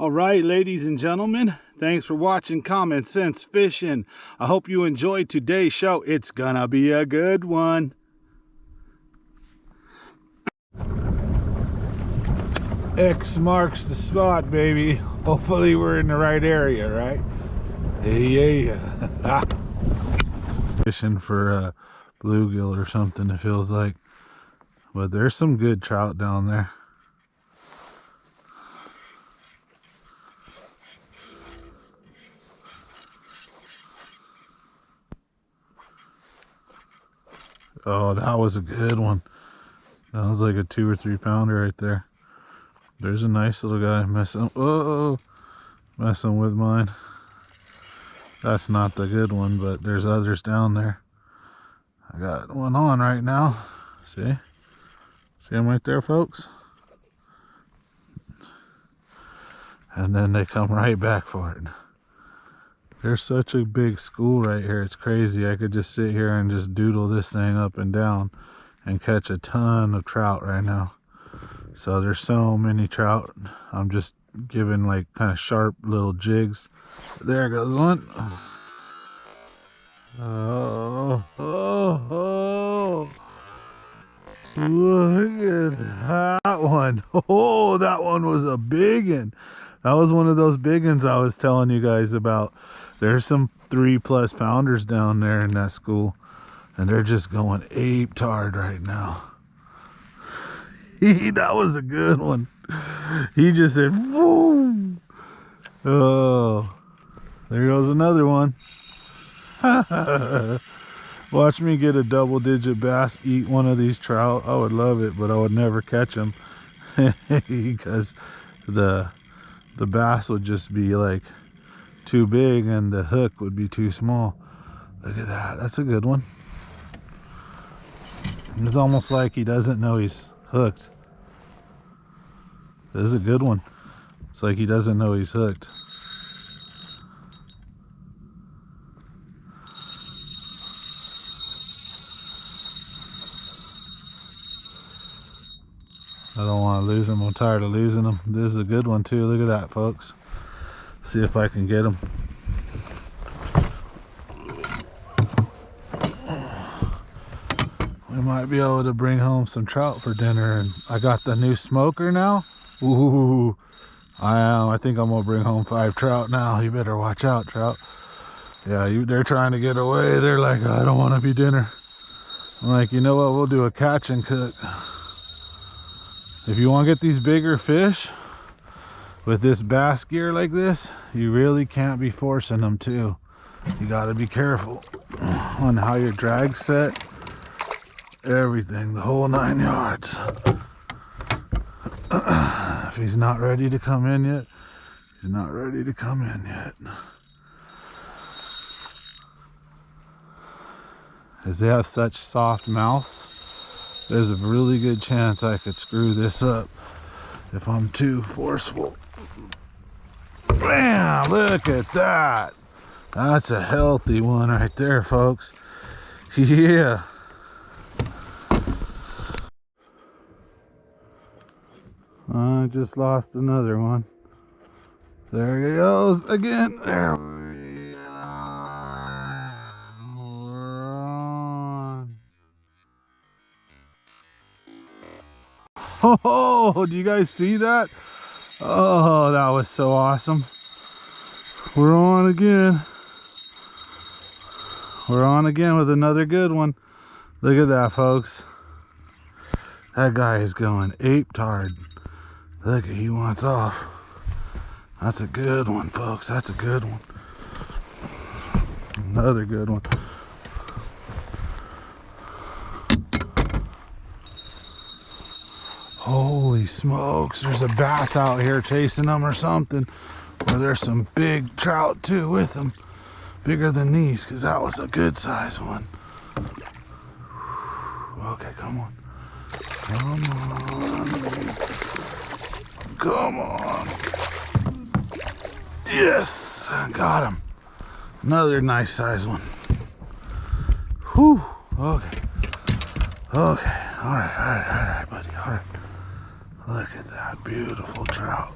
All right, ladies and gentlemen, thanks for watching Common Sense Fishing. I hope you enjoyed today's show. It's gonna be a good one. X marks the spot, baby. Hopefully we're in the right area, right? Yeah. Fishing for bluegill or something, it feels like. But there's some good trout down there. Oh, that was a good one. That was like a 2 or 3 pounder right there. There's a nice little guy messing with mine. That's not the good one, but there's others down there. I got one on right now. See him right there, folks? And then they come right back for it. There's such a big school right here. It's crazy. I could just sit here and just doodle this thing up and down and catch a ton of trout right now. So there's so many trout. I'm just giving like kind of sharp little jigs. There goes one. Oh. Look at that one. Oh, that one was a big one. That was one of those big ones I was telling you guys about. There's some 3+ pounders down there in that school, and they're just going ape-tard right now. That was a good one. He just said, boom. Oh, there goes another one. Watch me get a double-digit bass eat one of these trout. I would love it, but I would never catch them because the bass would just be like too big and the hook would be too small. Look at that. That's a good one. It's almost like he doesn't know he's hooked. This is a good one. It's like he doesn't know he's hooked. I don't want to lose him. I'm tired of losing him. This is a good one too. Look at that, folks. See if I can get him. We might be able to bring home some trout for dinner. And I got the new smoker now. Ooh, I think I'm gonna bring home 5 trout now. You better watch out, trout. Yeah, they're trying to get away. They're like, oh, I don't want to be dinner. I'm like, you know what? We'll do a catch and cook. If you want to get these bigger fish with this bass gear like this, you really can't be forcing them too. You got to be careful on how your drag's set. Everything, the whole 9 yards. If he's not ready to come in yet, he's not ready to come in yet. As they have such soft mouths, there's a really good chance I could screw this up if I'm too forceful. Bam! Look at that. That's a healthy one right there, folks. Yeah. I just lost another one. There he goes again. There we go. Oh, do you guys see that? Oh, that was so awesome. We're on again. We're on again with another good one. Look at that, folks. That guy is going ape-tard. Look, he wants off. That's a good one, folks. That's a good one. Another good one. Holy smokes, there's a bass out here chasing them or something. Or there's some big trout too with them. Bigger than these, because that was a good size one. Okay, come on. Come on. Come on. Yes, got him. Another nice size one. Whew. Okay. Okay. All right, buddy. All right. Look at that beautiful trout.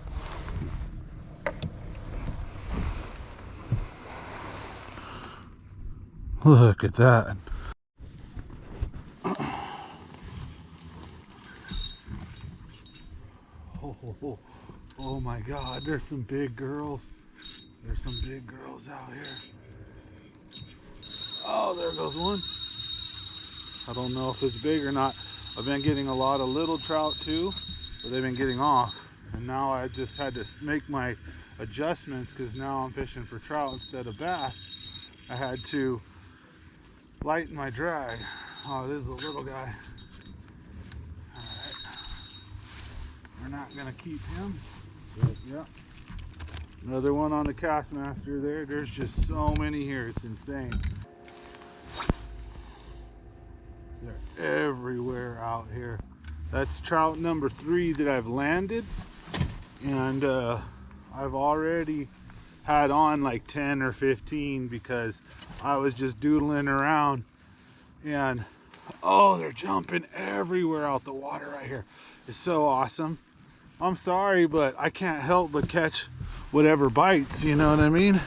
Look at that. Oh my God, there's some big girls. There's some big girls out here. Oh, there goes one. I don't know if it's big or not. I've been getting a lot of little trout too, but they've been getting off. And now I just had to make my adjustments because now I'm fishing for trout instead of bass. I had to lighten my drag. Oh, this is a little guy. All right. We're not gonna keep him. But, yeah. Another one on the Castmaster there. There's just so many here. It's insane. They're everywhere out here. That's trout number 3 that I've landed. And I've already had on like 10 or 15 because I was just doodling around. And oh, they're jumping everywhere out the water right here. It's so awesome. I'm sorry, but I can't help but catch whatever bites, you know what I mean?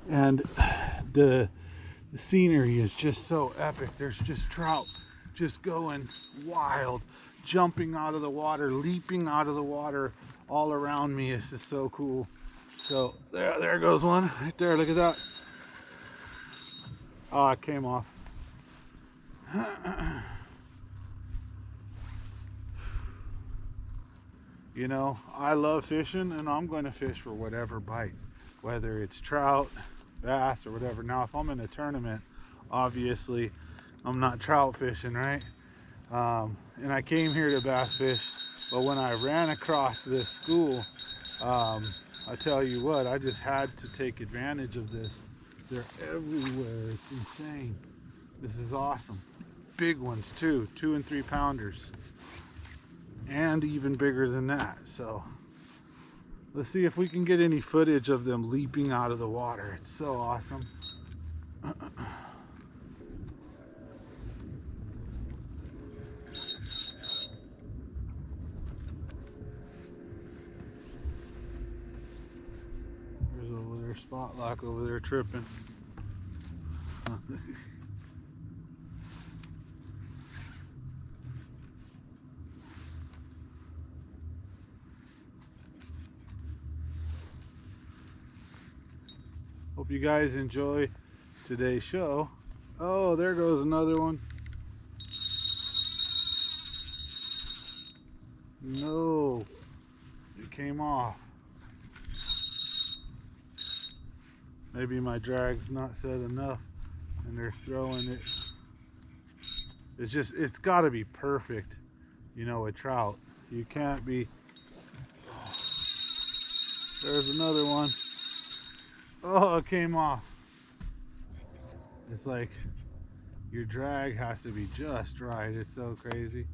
And the scenery is just so epic. There's just trout just going wild, jumping out of the water, leaping out of the water all around me. It's just so cool. So there goes one right there. Look at that. Oh, it came off. You know, I love fishing and I'm going to fish for whatever bites, whether it's trout, bass, or whatever. Now, if I'm in a tournament, obviously I'm not trout fishing, right? And I came here to bass fish, but when I ran across this school, I tell you what, I just had to take advantage of this. They're everywhere. It's insane. This is awesome. Big ones too, 2 and 3 pounders. And even bigger than that. So let's see if we can get any footage of them leaping out of the water. It's so awesome. There's over there spot lock over there tripping. Hope you guys enjoy today's show. Oh, there goes another one. No, it came off. Maybe my drag's not set enough and they're throwing it. It's got to be perfect, you know, a trout. You can't be. Oh, there's another one. Oh, it came off. It's like your drag has to be just right. It's so crazy.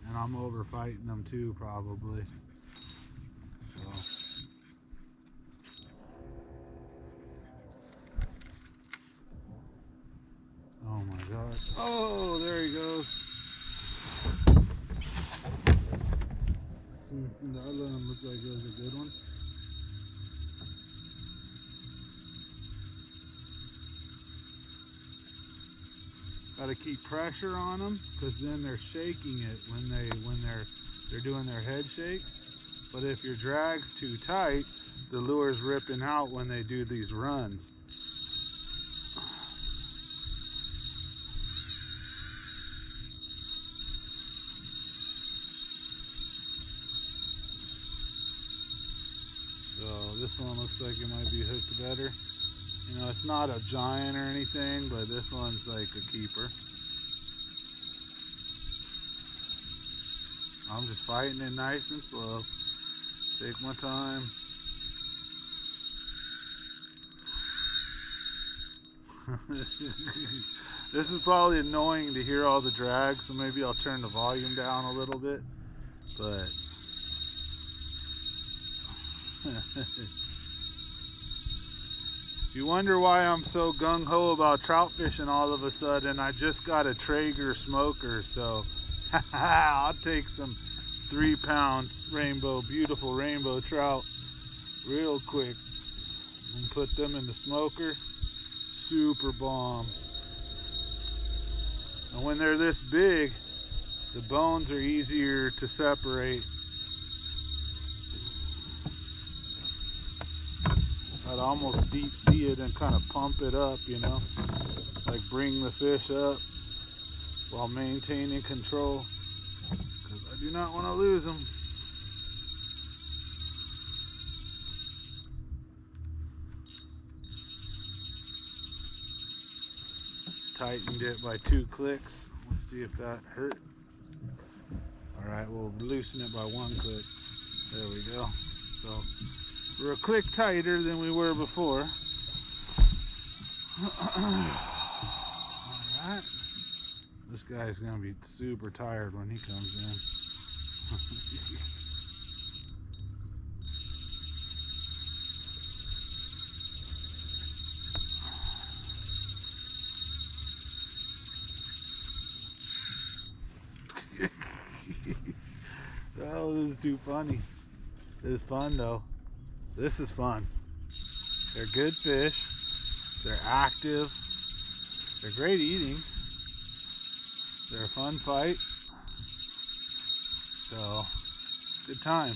And I'm over fighting them too, probably. So. Oh my God. Oh, there he goes. The other one looked like it was a good one. Got to keep pressure on them because then they're shaking it when they're doing their head shakes. But if your drag's too tight, the lure's ripping out when they do these runs. So this one looks like it might be hooked better. You know, it's not a giant or anything, but this one's like a keeper. I'm just fighting it nice and slow. Take my time. This is probably annoying to hear all the drags, so maybe I'll turn the volume down a little bit. But you wonder why I'm so gung-ho about trout fishing all of a sudden. I just got a Traeger smoker, so I'll take some 3-pound rainbow, beautiful rainbow trout real quick and put them in the smoker. Super bomb. And when they're this big, the bones are easier to separate. I'd almost deep sea it and kind of pump it up, you know, like bring the fish up while maintaining control, because I do not want to lose them. Tightened it by 2 clicks. Let's see if that hurt. All right, we'll loosen it by 1 click. There we go. So we're a click tighter than we were before. All right. This guy's gonna be super tired when he comes in. Oh, this is too funny. It's fun though. This is fun. They're good fish. They're active. They're great eating. They're a fun fight. So, good time.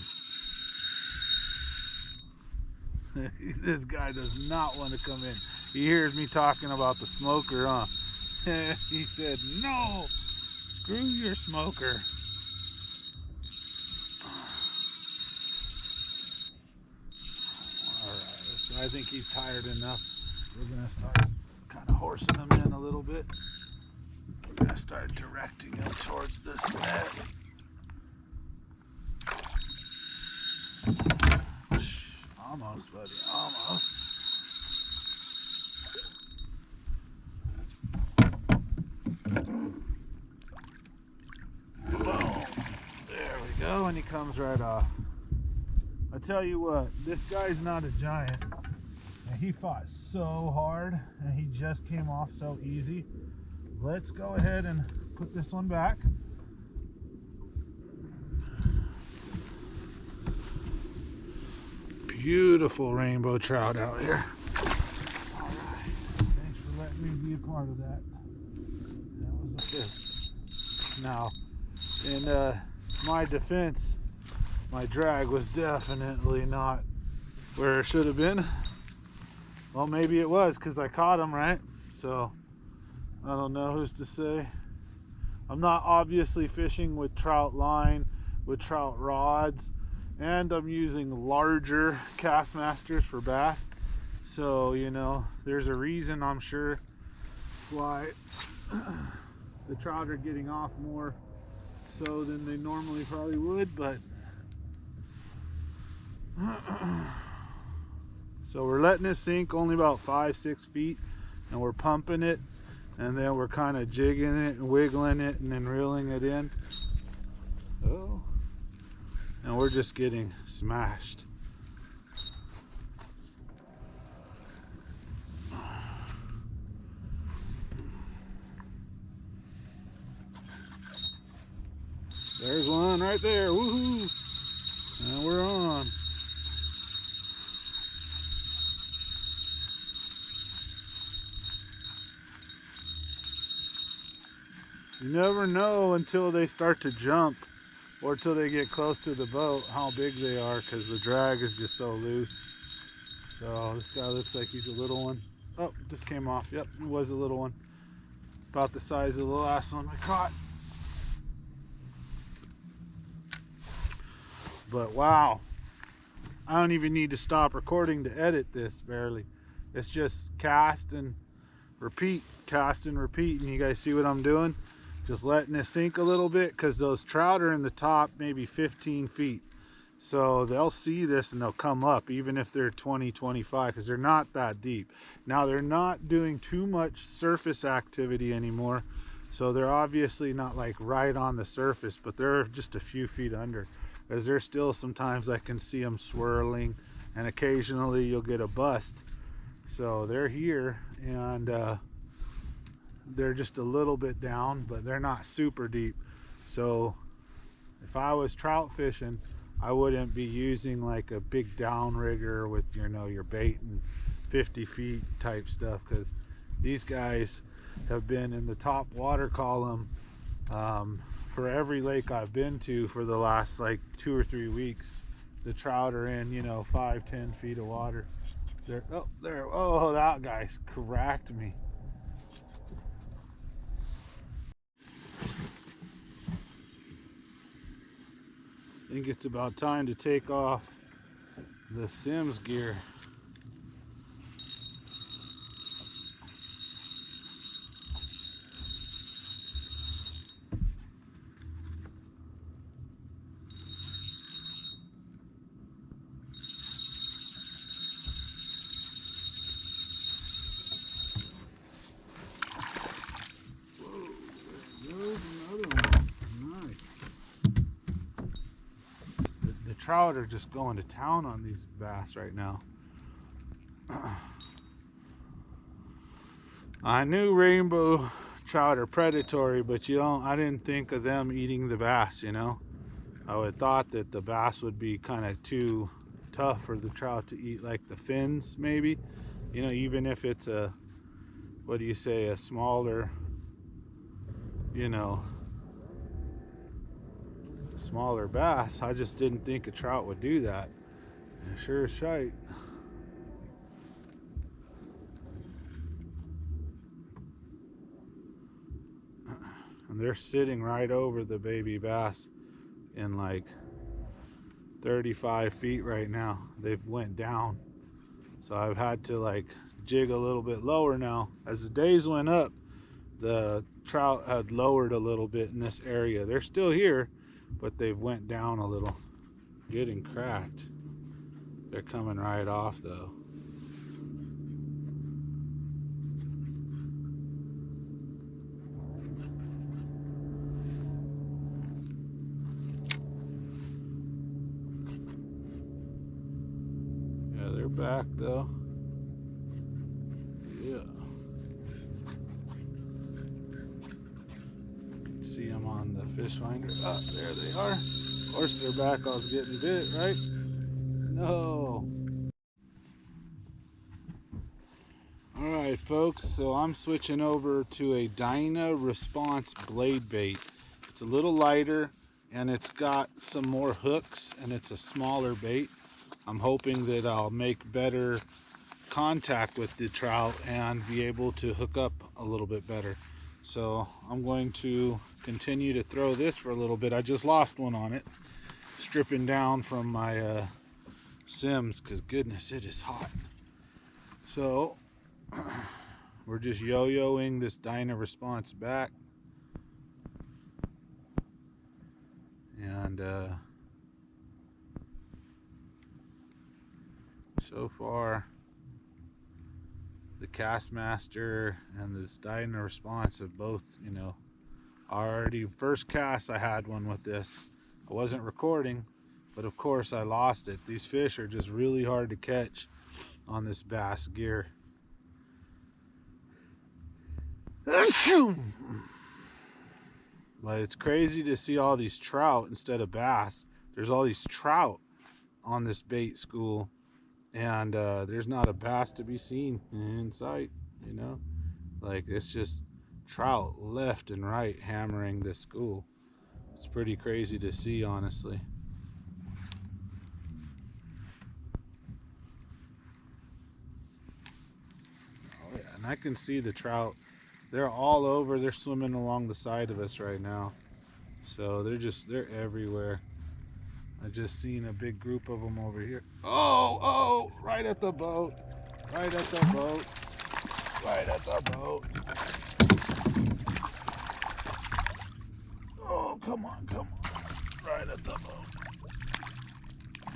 This guy does not want to come in. He hears me talking about the smoker, huh? He said, no, screw your smoker. I think he's tired enough. We're gonna start kind of horsing him in a little bit. We're gonna start directing him towards this net. Almost, buddy, almost. Boom. There we go, and he comes right off. I tell you what, this guy's not a giant. He fought so hard and he just came off so easy. Let's go ahead and put this one back. Beautiful rainbow trout out here. All right, thanks for letting me be a part of that. That was a fish. Now, in my defense, my drag was definitely not where it should have been. Well, maybe it was because I caught him, right? So, I don't know who's to say. I'm not obviously fishing with trout line, with trout rods, and I'm using larger Castmasters for bass. So, you know, there's a reason, I'm sure, why the trout are getting off more so than they normally probably would, but so we're letting it sink only about 5-6 feet, and we're pumping it, and then we're kind of jigging it and wiggling it and then reeling it in. Oh, and we're just getting smashed. There's one right there. Woohoo! And we're on. You never know until they start to jump or until they get close to the boat how big they are, because the drag is just so loose. So this guy looks like he's a little one. Oh, just came off. Yep, it was a little one. About the size of the last one I caught. But wow, I don't even need to stop recording to edit this, barely. It's just cast and repeat, cast and repeat. And you guys see what I'm doing? Just letting it sink a little bit, because those trout are in the top maybe 15 feet. So they'll see this and they'll come up, even if they're 20, 25, because they're not that deep. Now they're not doing too much surface activity anymore. So they're obviously not like right on the surface, but they're just a few feet under. As there's still sometimes I can see them swirling, and occasionally you'll get a bust. So they're here, and they're just a little bit down, but they're not super deep. So if I was trout fishing, I wouldn't be using like a big downrigger with, you know, your bait and 50 feet type stuff, because these guys, have been in the top water column for every lake I've been to for the last like 2 or 3 weeks. The trout are in, you know, 5-10 feet of water. Oh, that guy's cracked me. I think it's about time to take off the Sims gear. Trout are just going to town on these bass right now. I knew rainbow trout are predatory, but I didn't think of them eating the bass, you know. I would have thought that the bass would be kind of too tough for the trout to eat, like the fins maybe, you know, even if it's a, what do you say, a smaller, you know, smaller bass. I just didn't think a trout would do that. And sure as shite. And they're sitting right over the baby bass in like 35 feet right now. They've went down. So I've had to like jig a little bit lower now. As the days went up, the trout had lowered a little bit in this area. They're still here, but they've went down a little. Getting cracked. They're coming right off though. Yeah, they're back though. Yeah. See them on the fish finder. Oh, there they are. Of course they're back. I was getting bit, right? No. Alright folks, so I'm switching over to a Dyna Response blade bait. It's a little lighter and it's got some more hooks and it's a smaller bait. I'm hoping that I'll make better contact with the trout and be able to hook up a little bit better. So I'm going to continue to throw this for a little bit. I just lost one on it, stripping down from my Sims, because goodness, it is hot. So we're just yo-yoing this Dyna Response back, and so far the Castmaster and this Dyna Response have both, you know, already first cast I had one with this. I wasn't recording, but of course I lost it. These fish are just really hard to catch on this bass gear. But it's crazy to see all these trout instead of bass. There's all these trout on this bait school, and there's not a bass to be seen in sight, you know. Like, it's just trout left and right hammering this school. It's pretty crazy to see, honestly. Oh yeah, and I can see the trout. They're all over. They're swimming along the side of us right now. So they're everywhere. I just seen a big group of them over here. Oh, right at the boat. Right at the boat. Right at the boat. Oh, come on. Right at the boat.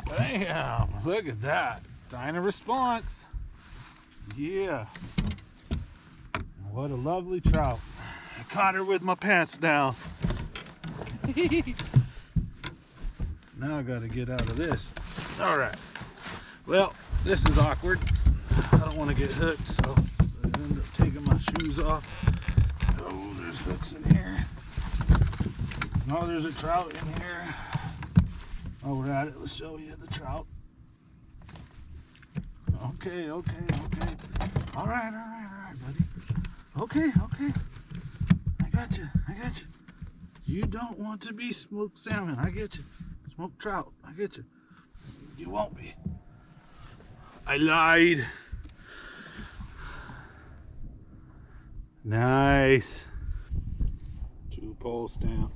Bam! Look at that. Dyna Response. Yeah. What a lovely trout. I caught her with my pants down. Now I gotta get out of this. Alright. Well, this is awkward. I don't want to get hooked, so I end up taking my shoes off. Oh, there's hooks in here. Oh, there's a trout in here. Oh, we're at it. Let's show you the trout. Okay. All right, buddy. Okay, okay. I got you. I got you. You don't want to be smoked salmon. I get you. Smoked trout. I get you. You won't be. I lied. Nice. 2-pole stamp.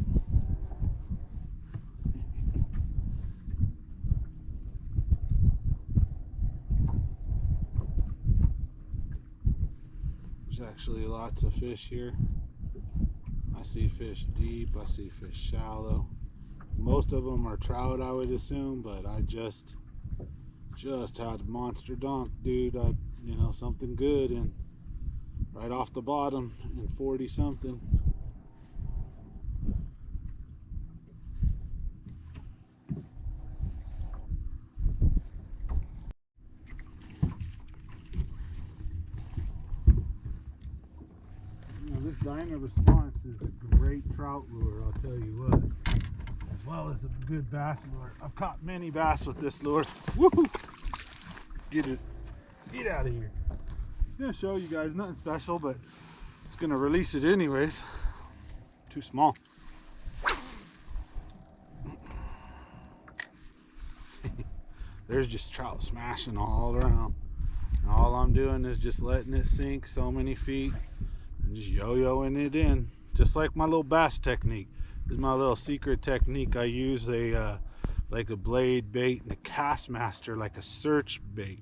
There's actually lots of fish here. I see fish deep, I see fish shallow. Most of them are trout, I would assume, but I just had a monster donk, dude. You know, something good, and right off the bottom in 40 something. This Dyna Response is a great trout lure, I'll tell you what, as well as a good bass lure. I've caught many bass with this lure. Woohoo! Get out of here. It's gonna show you guys nothing special, but it's gonna release it anyways. Too small. There's just trout smashing all around. And all I'm doing is just letting it sink so many feet. And just yo-yoing it in, just like my little bass technique. This is my little secret technique. I use like a blade bait and a cast master, like a search bait,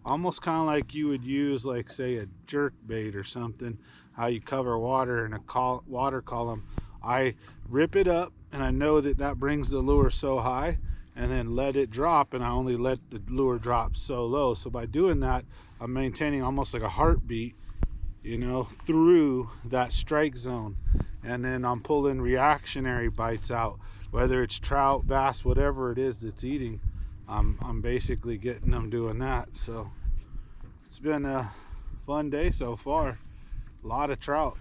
almost kind of like you would use, like, say, a jerk bait or something. How you cover water in a water column. I rip it up, and I know that brings the lure so high, and then let it drop, and I only let the lure drop so low. So by doing that, I'm maintaining almost like a heartbeat, you know, through that strike zone. And then I'm pulling reactionary bites out, whether it's trout, bass, whatever it is that's eating. I'm basically getting them doing that. So it's been a fun day so far. A lot of trout.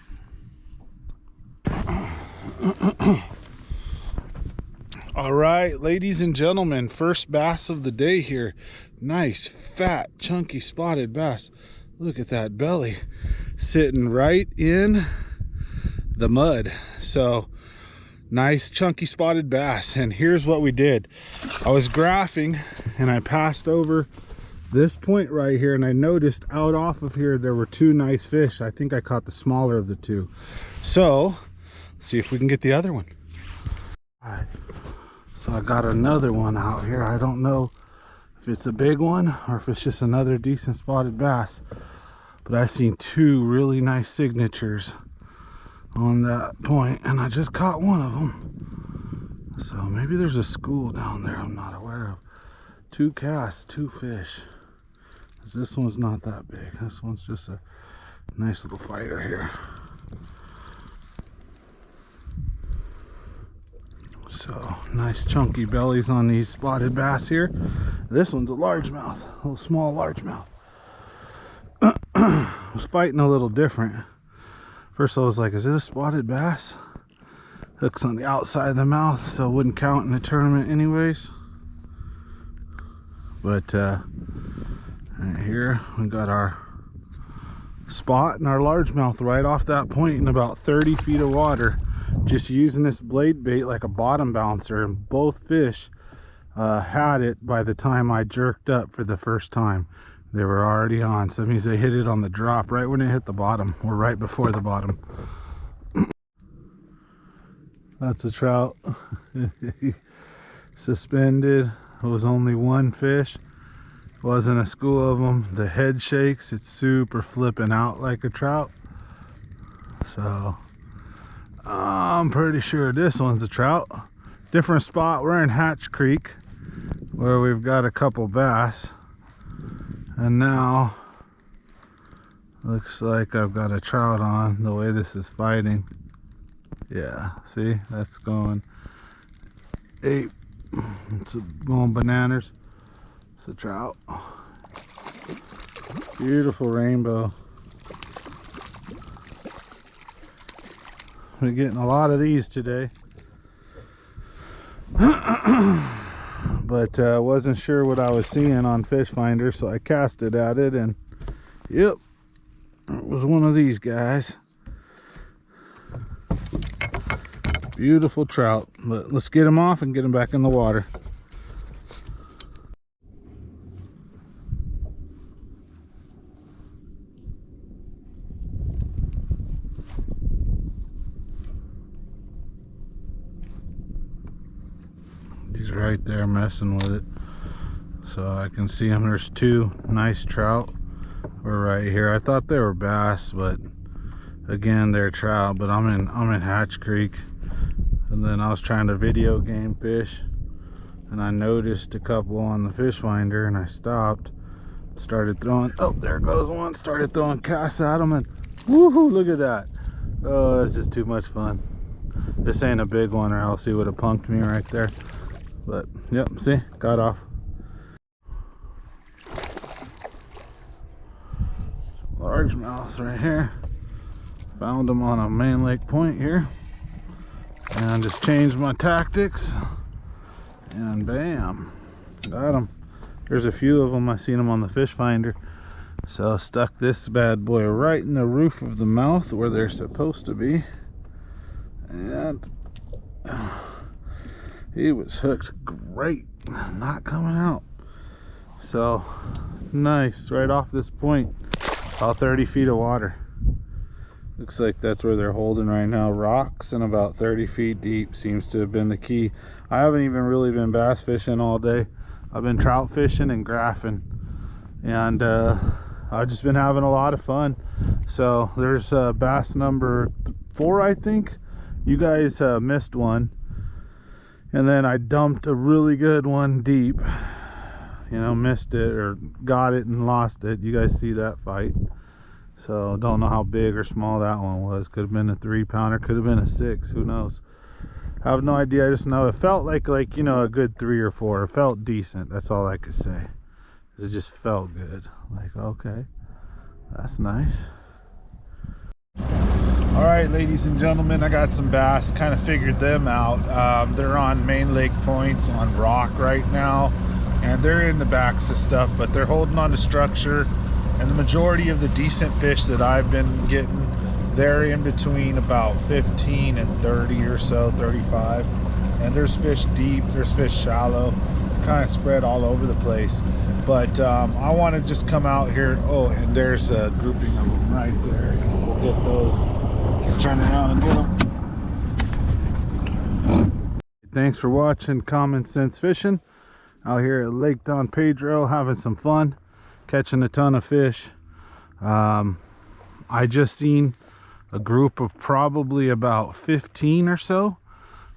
All right, ladies and gentlemen, first bass of the day here. Nice, fat, chunky spotted bass. Look at that belly sitting right in the mud. So nice chunky spotted bass. And here's what we did. I was graphing and I passed over this point right here, and I noticed out off of here there were two nice fish. I think I caught the smaller of the two. So let's see if we can get the other one. All right, so I got another one out here. I don't know if it's a big one or if it's just another decent spotted bass, but I seen two really nice signatures on that point, and I just caught one of them. So maybe there's a school down there I'm not aware of. 2 casts, 2 fish. This one's not that big. This one's just a nice little fighter here. So nice chunky bellies on these spotted bass here. This one's a largemouth, a little small largemouth. I was fighting a little different. First I was like, is it a spotted bass? Hook's on the outside of the mouth, so it wouldn't count in the tournament anyways. But right here we got our spot and our largemouth right off that point in about 30 feet of water, just using this blade bait like a bottom bouncer, and both fish had it by the time I jerked up for the first time. They were already on, so that means they hit it on the drop right when it hit the bottom, or right before the bottom. That's a trout. Suspended. It was only one fish. Wasn't a school of them. The head shakes. It's super flipping out like a trout. So I'm pretty sure this one's a trout. Different spot. We're in Hatch Creek, where we've got a couple bass. And now looks like I've got a trout on the way this is fighting. Yeah, see, that's going 8. It's going bananas. It's a trout. Beautiful rainbow. We're getting a lot of these today. But wasn't sure what I was seeing on Fish Finder, so I casted at it, and yep, it was one of these guys. Beautiful trout. But let's get him off and get him back in the water. He's right there messing with it. So I can see him. There's two nice trout. We're right here. I thought they were bass, but again, they're trout. But I'm in Hatch Creek, and then I was trying to video game fish, and I noticed a couple on the fish finder, and I stopped, started throwing. Oh, there goes one. Started throwing casts at them, and woohoo! Look at that. Oh, that's just too much fun. This ain't a big one, or else he would have punked me right there. But yep, see, got off. Largemouth right here. Found him on a main lake point here, and just changed my tactics, and bam, got him. There's a few of them. I seen them on the fish finder, so stuck this bad boy right in the roof of the mouth where they're supposed to be, and he was hooked great, not coming out. So nice, right off this point, about 30 feet of water. Looks like that's where they're holding right now. Rocks and about 30 feet deep seems to have been the key. I haven't even really been bass fishing all day. I've been trout fishing and graphing, and I've just been having a lot of fun. So there's bass number 4, I think. You guys missed one, and then I dumped a really good one deep, you know, missed it or got it and lost it. You guys see that fight. So don't know how big or small that one was. Could have been a 3-pounder, could have been a 6, who knows. I have no idea. I just know it felt like you know, a good 3 or 4. It felt decent. That's all I could say. It just felt good. Like, okay, that's nice. All right, ladies and gentlemen, I got some bass. Kind of figured them out. They're on main lake points on rock right now, and they're in the backs of stuff, but they're holding on to structure. And the majority of the decent fish that I've been getting, they're in between about 15 and 30 or so, 35. And there's fish deep, there's fish shallow, kind of spread all over the place. But I want to just come out here. Oh, and there's a grouping of them right there. We'll get those. Let's turn around and get them. Thanks for watching Common Sense Fishing. Out here at Lake Don Pedro, having some fun, catching a ton of fish. I just seen a group of probably about 15 or so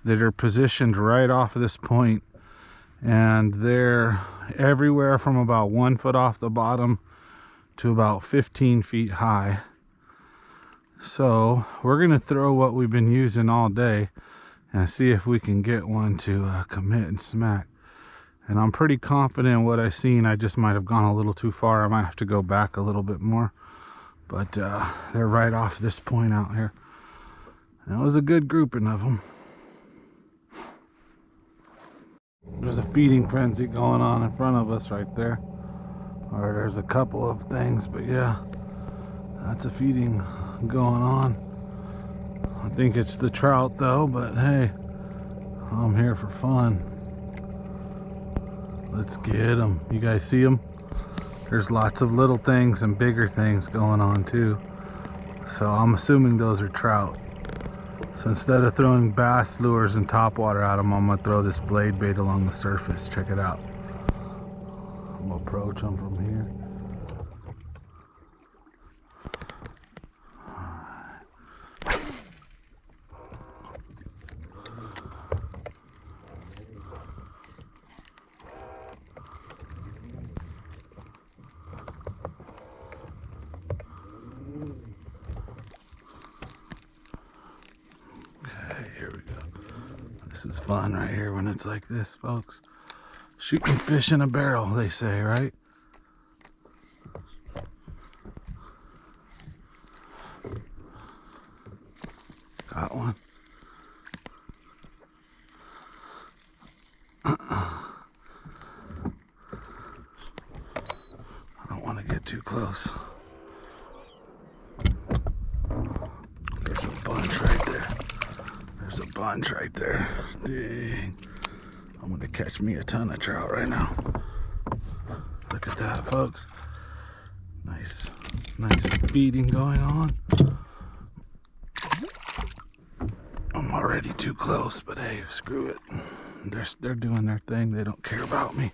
that are positioned right off of this point, and they're everywhere from about 1 foot off the bottom to about 15 feet high. So we're gonna throw what we've been using all day and see if we can get one to commit and smack. And I'm pretty confident in what I've seen. I just might have gone a little too far. I might have to go back a little bit more. But they're right off this point out here. That was a good grouping of them. There's a feeding frenzy going on in front of us right there. Or there's a couple of things, but yeah, that's a feeding going on. I think it's the trout though, but hey, I'm here for fun. Let's get them. You guys see them? There's lots of little things and bigger things going on too. So I'm assuming those are trout. So instead of throwing bass lures and topwater at them, I'm gonna throw this blade bait along the surface. Check it out. I'm gonna approach them from here. This is fun right here when it's like this, folks. Shooting fish in a barrel, they say, right? Got one. I don't want to get too close. There's a bunch right there. There's a bunch right there. Dang. I'm gonna catch me a ton of trout right now. Look at that, folks. Nice feeding going on. I'm already too close, but hey, screw it. They're doing their thing. They don't care about me.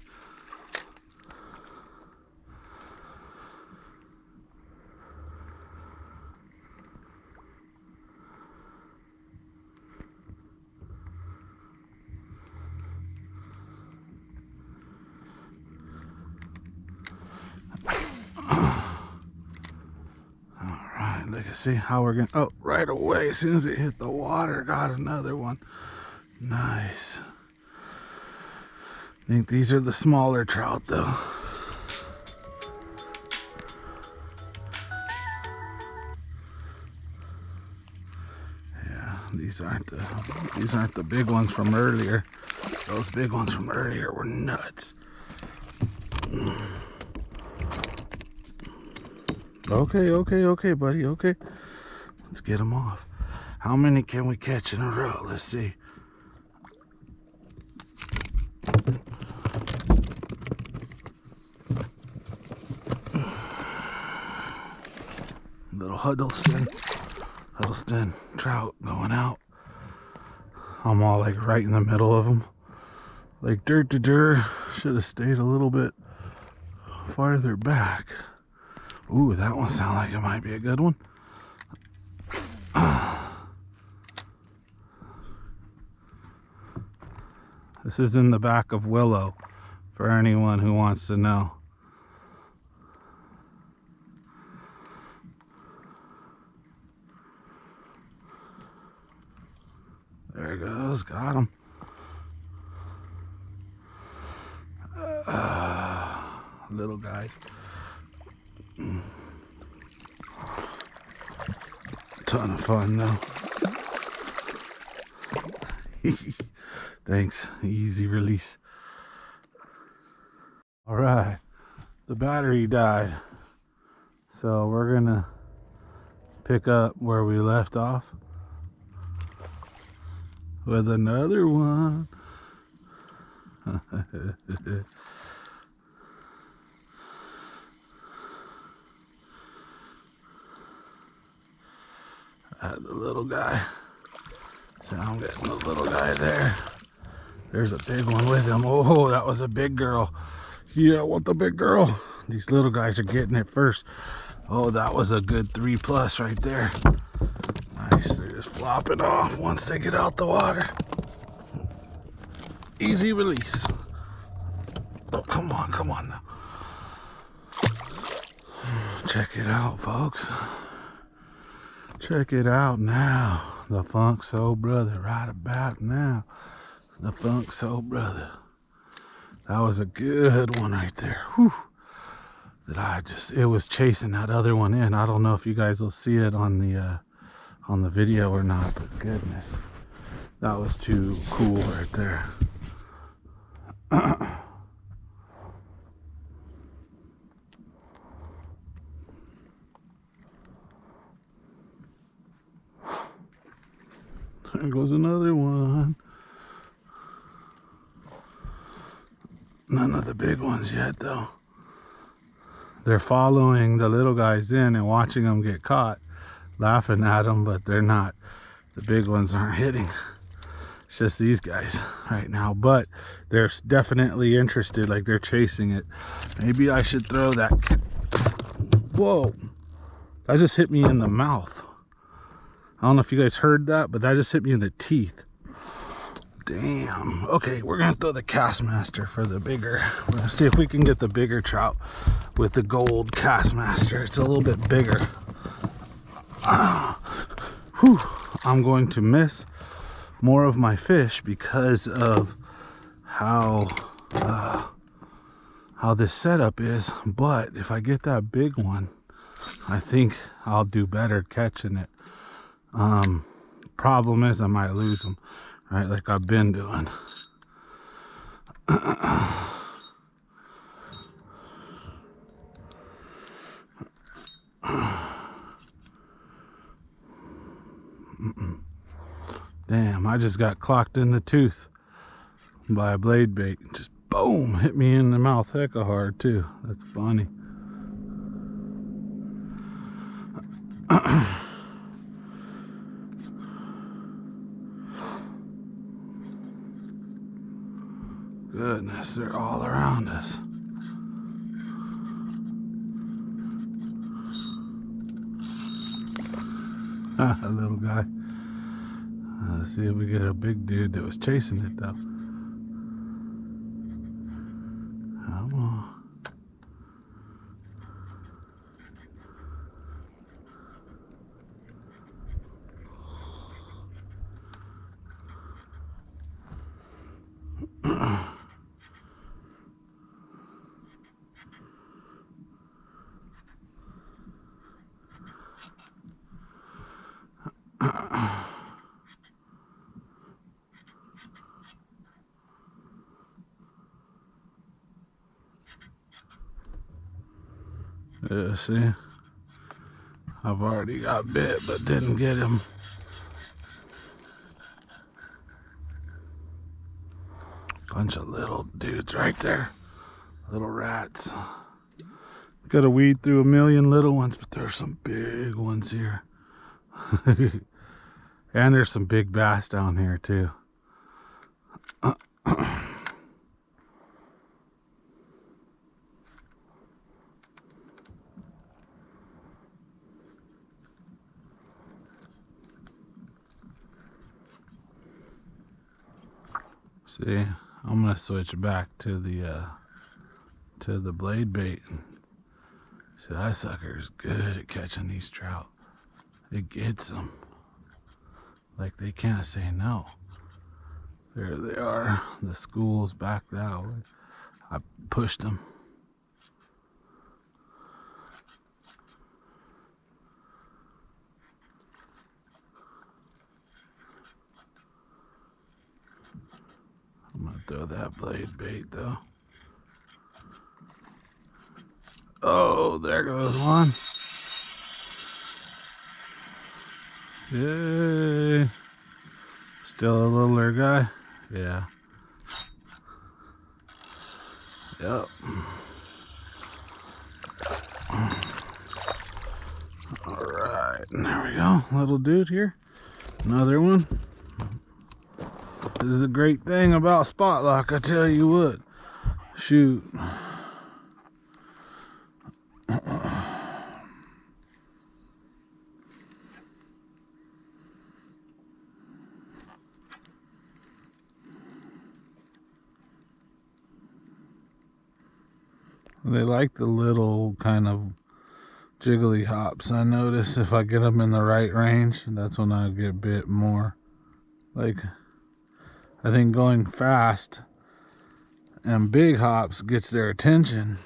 Look at, see how we're gonna, oh, right away, as soon as it hit the water, got another one. Nice. I think these are the smaller trout though. Yeah, these aren't the big ones from earlier. Those big ones from earlier were nuts. Okay, buddy, okay. Let's get them off. How many can we catch in a row? Let's see. Little Huddleston trout going out. I'm all like right in the middle of them. Like dirt to dirt. Should have stayed a little bit farther back. Ooh, that one sounds like it might be a good one. This is in the back of Willow, for anyone who wants to know. There it goes, got him. Little guys. Ton of fun though. Thanks, easy release. All right, the battery died, so we're gonna pick up where we left off with another one. The little guy. So I'm getting the little guy there. There's a big one with him. Oh, that was a big girl. Yeah, I want the big girl. These little guys are getting it first. Oh, that was a good 3+ right there. Nice. They're just flopping off once they get out the water. Easy release. Oh, come on now. Check it out, folks. Check it out now. The Funk Soul Brother right about now. The Funk Soul Brother. That was a good one right there. Whew. It was chasing that other one in. I don't know if you guys will see it on the video or not, but goodness. That was too cool right there. There goes another one. None of the big ones yet though. They're following the little guys in and watching them get caught, laughing at them, but they're not. The big ones aren't hitting. It's just these guys right now, but they're definitely interested, like they're chasing it. Maybe I should throw that. Whoa, that just hit me in the mouth. I don't know if you guys heard that, but that just hit me in the teeth. Damn. Okay, we're gonna throw the Castmaster for the bigger. We're gonna see if we can get the bigger trout with the gold Castmaster. It's a little bit bigger. Whew. I'm going to miss more of my fish because of how this setup is. But if I get that big one, I think I'll do better catching it. Problem is I might lose them, right? Like I've been doing. Damn, I just got clocked in the tooth by a blade bait. Just boom, hit me in the mouth hecka hard too. That's funny. Goodness, they're all around us. A little guy. Let's see if we get a big dude that was chasing it though. Come on. Yeah, see, I've already got bit, but didn't get him. Bunch of little dudes right there, little rats. Gotta weed through a million little ones, but there's some big ones here. And there's some big bass down here too. See, I'm gonna switch back to the blade bait. See, that sucker is good at catching these trout. It gets them. Like they can't say no. There they are. The school's back that way. I pushed them. I'm gonna throw that blade bait though. Oh, there goes one. Yay. Still a littler guy? Yeah. Yep. Alright, there we go. Little dude here. Another one. This is a great thing about spot lock, I tell you what. Shoot. They like the little kind of jiggly hops. I notice if I get them in the right range, that's when I get bit more. Like, I think going fast and big hops gets their attention.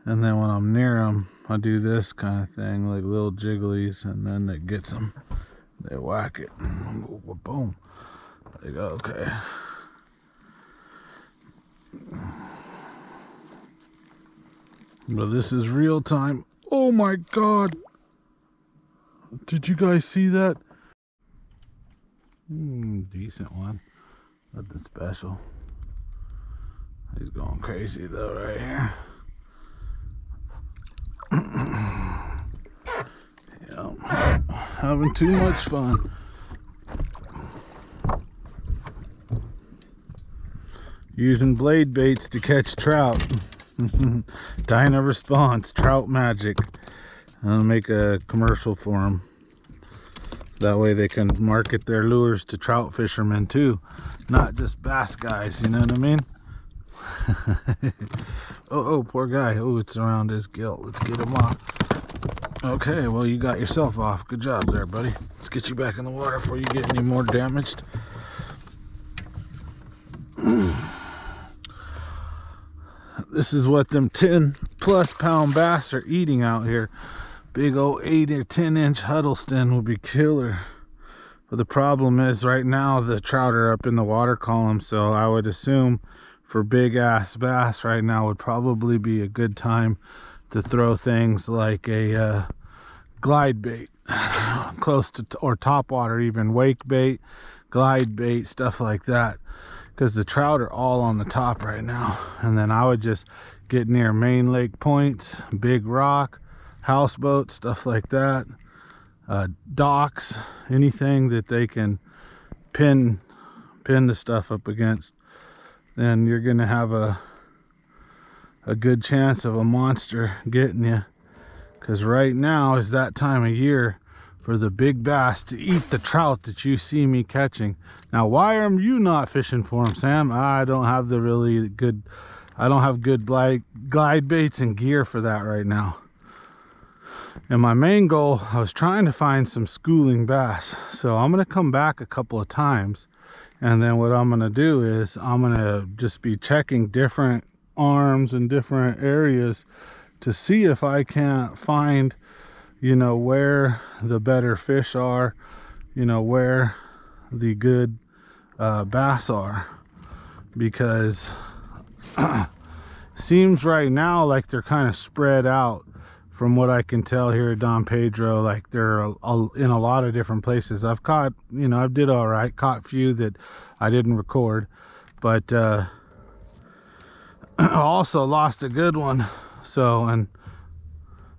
And then when I'm near them, I do this kind of thing, like little jigglies, and then it gets them. They whack it. Boom. They go, okay. But this is real time. Oh my God. Did you guys see that? Decent one. Nothing special. He's going crazy though right here. Yeah, having too much fun. Using blade baits to catch trout. Dyna Response, Trout Magic. I'll make a commercial for them. That way they can market their lures to trout fishermen too, not just bass guys, you know what I mean? Oh, poor guy. Oh, it's around his gill. Let's get him off. Okay, well, you got yourself off. Good job there, buddy. Let's get you back in the water before you get any more damaged. This is what them 10+ pound bass are eating out here. Big old 8 or 10 inch Huddleston would be killer. But the problem is right now the trout are up in the water column, so I would assume for big ass bass right now would probably be a good time to throw things like a glide bait close to or top water, even wake bait, glide bait, stuff like that, because the trout are all on the top right now. And then I would just get near main lake points, big rock, houseboats, stuff like that, docks, anything that they can pin the stuff up against. Then you're gonna have a good chance of a monster getting you, because right now is that time of year for the big bass to eat the trout that you see me catching. Now, why are you not fishing for them, Sam? I don't have good glide baits and gear for that right now. And my main goal, I was trying to find some schooling bass. So I'm gonna come back a couple of times, and then what I'm gonna do is I'm gonna just be checking different arms and different areas to see if I can't find, you know, where the better fish are, you know, where the good bass are, because seems right now like they're kind of spread out from what I can tell here at Don Pedro. Like they're in a lot of different places. I've caught, you know, I did all right, caught few that I didn't record, but also lost a good one. So, and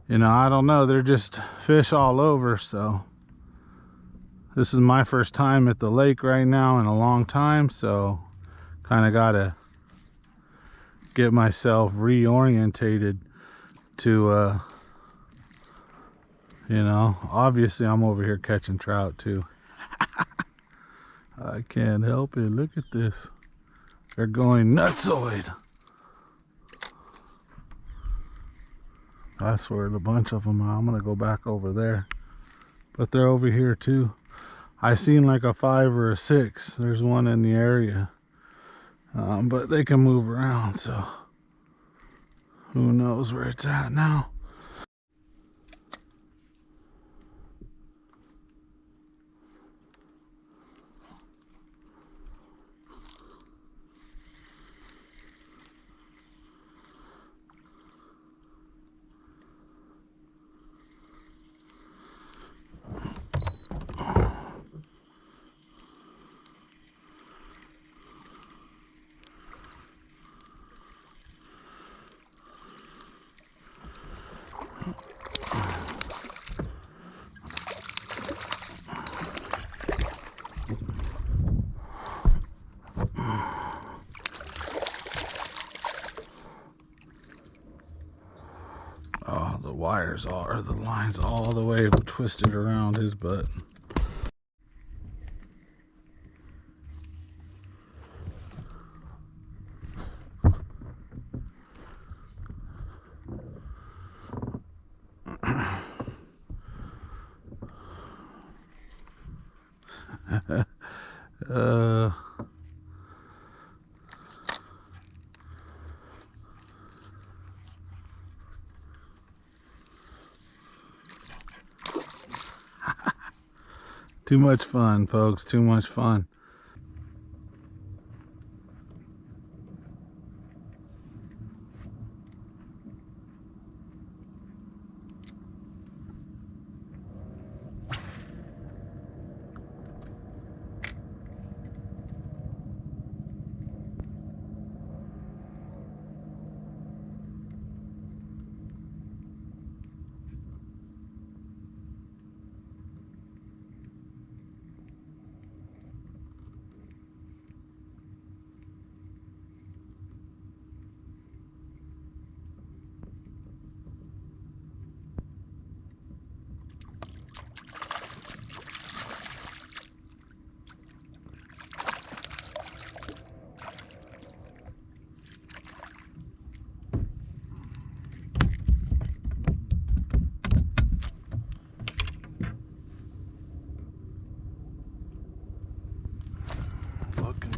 you know, I don't know, they're just fish all over. So this is my first time at the lake right now in a long time, so kind of gotta get myself reorientated to you know, obviously I'm over here catching trout too. I can't help it. Look at this, they're going nutsoid. That's where the bunch of them are. I'm gonna go back over there, but they're over here too. I seen like a 5 or a 6. There's one in the area, but they can move around, so who knows where it's at now. Oh, the wires are, the lines all the way twisted around his butt. Too much fun, folks, too much fun.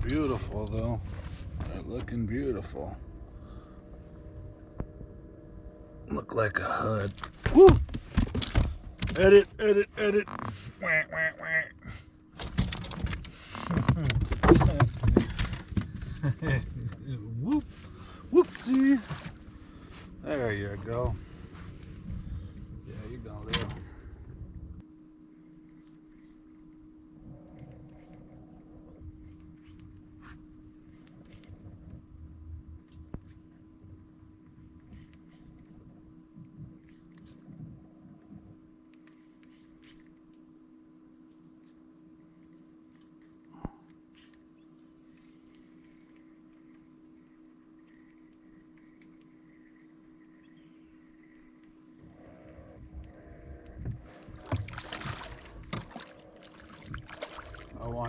Beautiful though, they're looking beautiful. Look like a HUD. Woo! Edit, edit, edit. Wah, wah, wah. Whoop, whoopsie. There you go. Yeah, you're gonna live.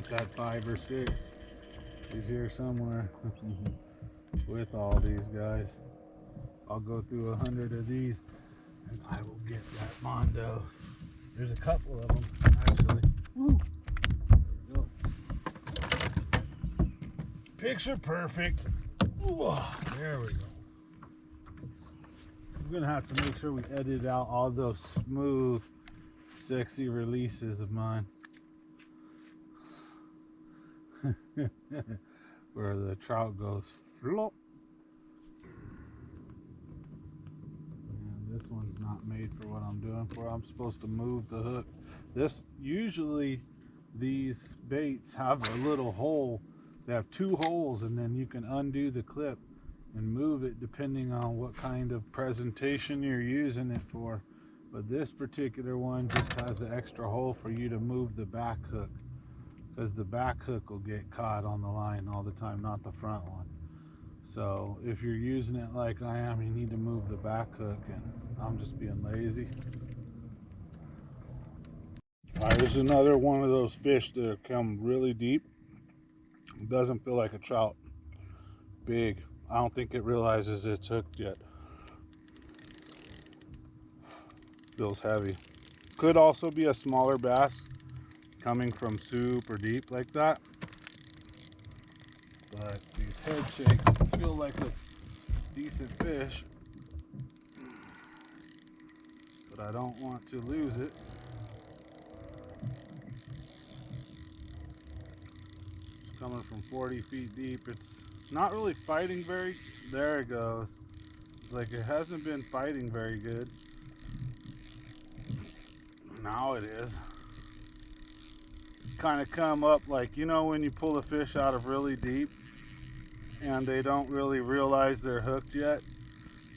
want that 5 or 6. He's here somewhere with all these guys. I'll go through 100 of these and I will get that mondo. There's a couple of them actually. Woo. Picture perfect. Ooh, there we go. I'm gonna have to make sure we edit out all those smooth, sexy releases of mine. Where the trout goes flop. And this one's not made for what I'm doing for. I'm supposed to move the hook. Usually these baits have a little hole. They have 2 holes, and then you can undo the clip and move it depending on what kind of presentation you're using it for. But this particular one just has an extra hole for you to move the back hook, because the back hook will get caught on the line all the time, not the front one. So if you're using it like I am, you need to move the back hook, and I'm just being lazy. All right, here's another one of those fish that come really deep. It doesn't feel like a trout. Big. I don't think it realizes it's hooked yet. Feels heavy. Could also be a smaller bass coming from super deep like that. But these head shakes feel like a decent fish. But I don't want to lose it. It's coming from 40 feet deep. It's not really fighting very. There it goes. It's like it hasn't been fighting very good. Now it is. Kind of come up like, you know, when you pull a fish out of really deep and they don't really realize they're hooked yet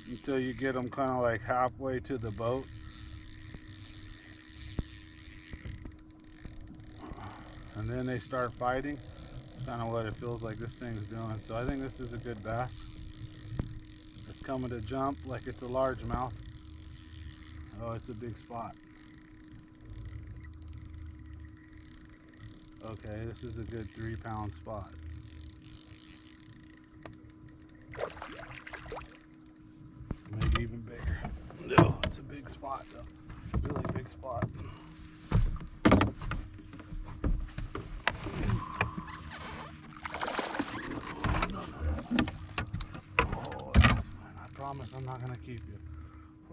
until you get them kind of like halfway to the boat. And then they start fighting. It's kind of what it feels like this thing's doing. So I think this is a good bass. It's coming to jump like it's a largemouth. Oh, it's a big spot. Okay, this is a good 3-pound spot. Maybe even bigger. No, it's a big spot though. Really big spot. Oh, I promise I'm not gonna keep you.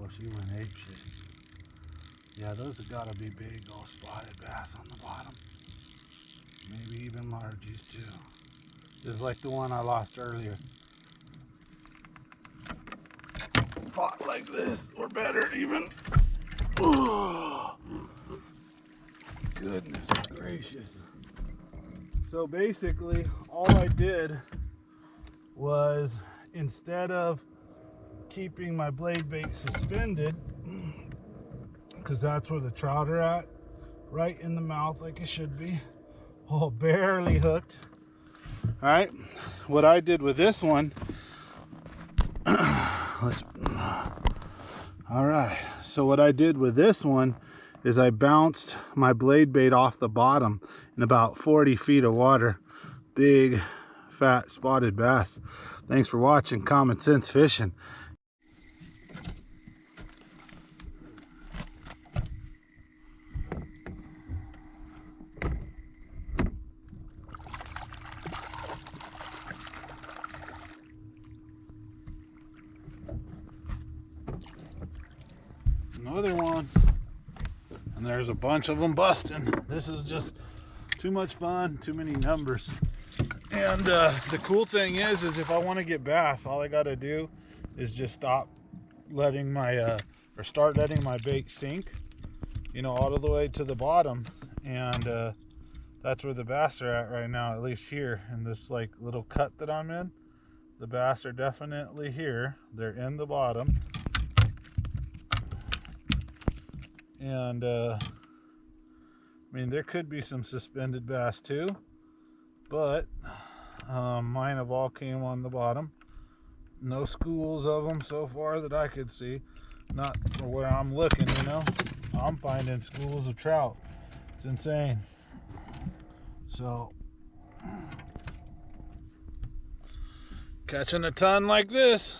Oh, she went apeshit. Yeah, those have gotta be big old spotted bass on the bottom. Maybe even largies too. Just like the one I lost earlier. Fought like this, or better even. Oh, goodness gracious. So basically, all I did was, instead of keeping my blade bait suspended, because that's where the trout are at, right in the mouth like it should be. Oh, barely hooked. All right, what I did with this one, all right, so what I did with this one is I bounced my blade bait off the bottom in about 40 feet of water. Big, fat, spotted bass. Thanks for watching Common Sense Fishing. Another one, and there's a bunch of them busting. This is just too much fun, too many numbers. And the cool thing is if I want to get bass, all I got to do is just stop letting my or start letting my bait sink, you know, all the way to the bottom, and that's where the bass are at right now, at least here in this like little cut that I'm in. The bass are definitely here. They're in the bottom. And I mean, there could be some suspended bass too, but mine have all came on the bottom. No schools of them so far that I could see. Not for where I'm looking, you know. I'm finding schools of trout. It's insane. So catching a ton like this.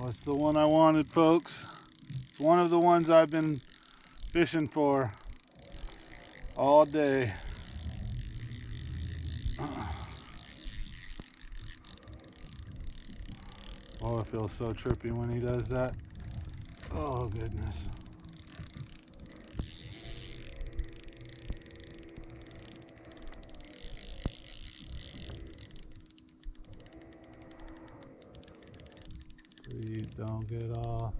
Oh, it's the one I wanted, folks. It's one of the ones I've been fishing for all day. Oh, it feels so trippy when he does that. Oh, goodness. Please don't get off.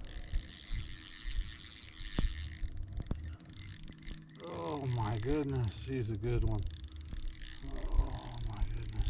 Oh my goodness, she's a good one. Oh my goodness.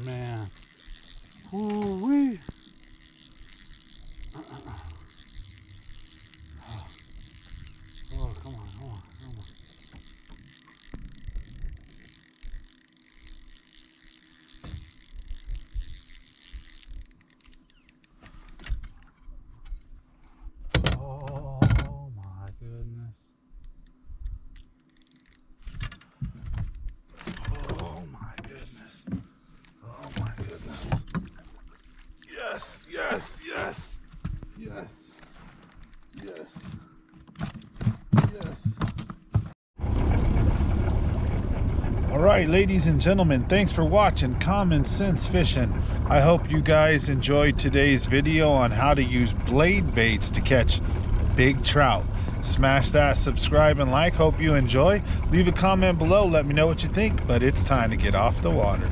Man. Ooh-wee. Oh, come on, come on, come on. Oh my goodness. Oh my goodness. Oh my goodness. Yes, yes, yes, yes, yes, yes. All right, ladies and gentlemen, thanks for watching Common Sense Fishing. I hope you guys enjoyed today's video on how to use blade baits to catch big trout. Smash that subscribe and like. Hope you enjoy. Leave a comment below. Let me know what you think, but it's time to get off the water.